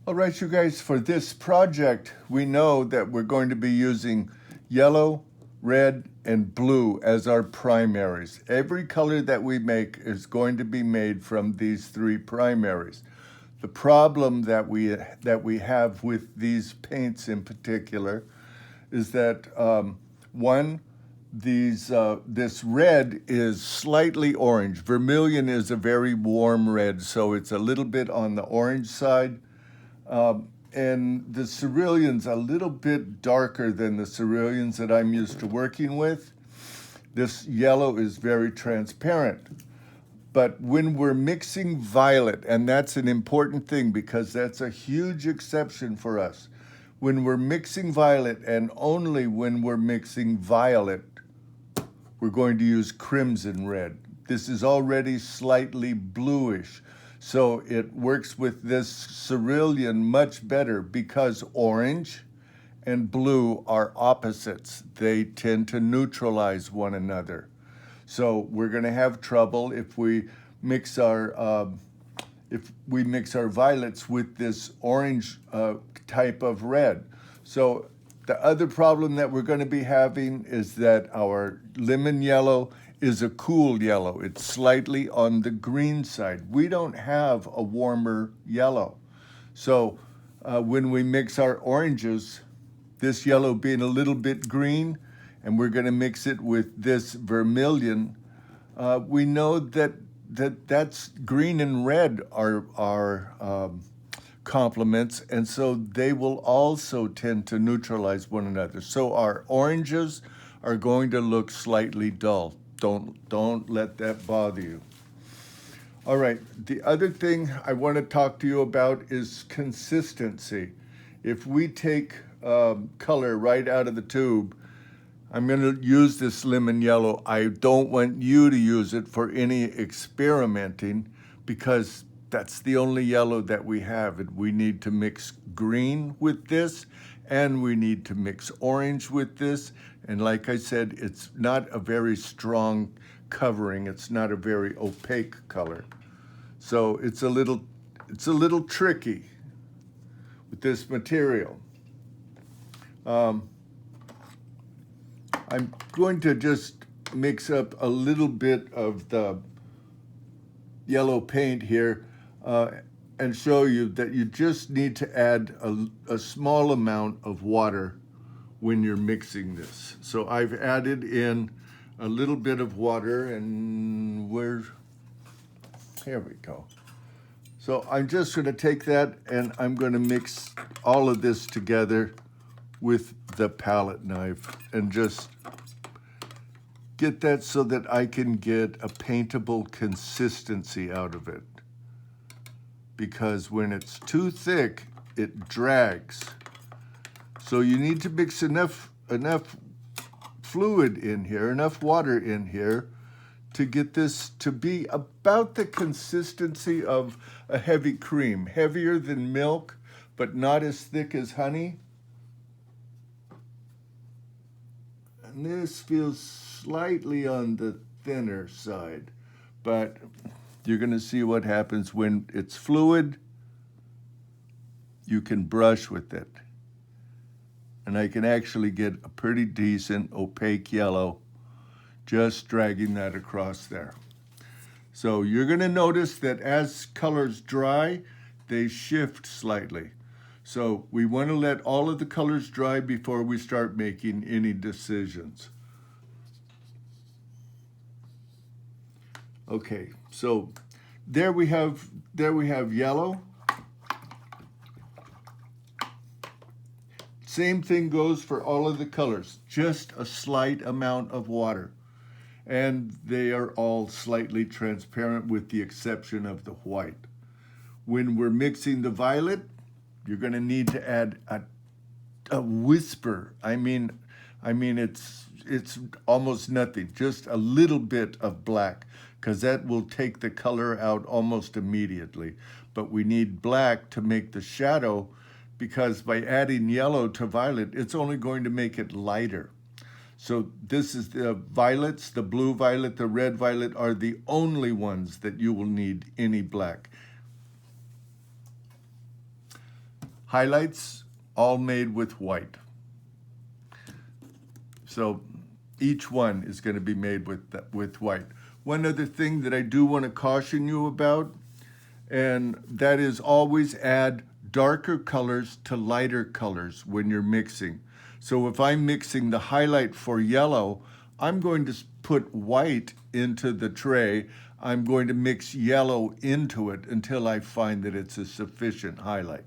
All right, you guys, for this project, we know that we're going to be using yellow, red, and blue as our primaries. Every color that we make is going to be made from these three primaries. The problem that we have with these paints in particular is that one, this red is slightly orange. Vermilion is a very warm red, so it's a little bit on the orange side. And the cerulean's a little bit darker than the ceruleans that I'm used to working with. This yellow is very transparent. But when we're mixing violet, and that's an important thing because that's a huge exception for us. When we're mixing violet, and only when we're mixing violet, we're going to use crimson red. This is already slightly bluish. So it works with this cerulean much better because orange and blue are opposites. They tend to neutralize one another. So we're going to have trouble if we mix our violets with this orange type of red. So the other problem that we're going to be having is that our lemon yellow is a cool yellow. It's slightly on the green side. We don't have a warmer yellow. So when we mix our oranges, this yellow being a little bit green, and we're going to mix it with this vermilion, we know that's green and red are complements, and so they will also tend to neutralize one another. So our oranges are going to look slightly dull. Don't let that bother you. All right, the other thing I want to talk to you about is consistency. If we take color right out of the tube, I'm going to use this lemon yellow. I don't want you to use it for any experimenting because that's the only yellow that we have. And we need to mix green with this, and we need to mix orange with this. And like I said, it's not a very strong covering. It's not a very opaque color. So it's a little tricky with this material. I'm going to just mix up a little bit of the yellow paint here and show you that you just need to add a small amount of water when you're mixing this. So I've added in a little bit of water, and here we go. So I'm just going to take that and I'm going to mix all of this together with the palette knife and just get that so that I can get a paintable consistency out of it. Because when it's too thick, it drags. So you need to mix enough fluid in here, enough water in here to get this to be about the consistency of a heavy cream, heavier than milk, but not as thick as honey. And this feels slightly on the thinner side, but you're going to see what happens when it's fluid. You can brush with it. And I can actually get a pretty decent opaque yellow just dragging that across there. So you're going to notice that as colors dry, they shift slightly. So we want to let all of the colors dry before we start making any decisions. Okay, so there we have yellow. Same thing goes for all of the colors, just a slight amount of water. And they are all slightly transparent with the exception of the white. When we're mixing the violet, you're going to need to add a whisper. I mean it's almost nothing, just a little bit of black, because that will take the color out almost immediately. But we need black to make the shadow, because by adding yellow to violet, it's only going to make it lighter. So this is the violets, the blue violet, the red violet are the only ones that you will need any black. highlights all made with white. So each one is going to be made with white. One other thing that I do want to caution you about, and that is always add darker colors to lighter colors when you're mixing. So if I'm mixing the highlight for yellow, I'm going to put white into the tray. I'm going to mix yellow into it until I find that it's a sufficient highlight.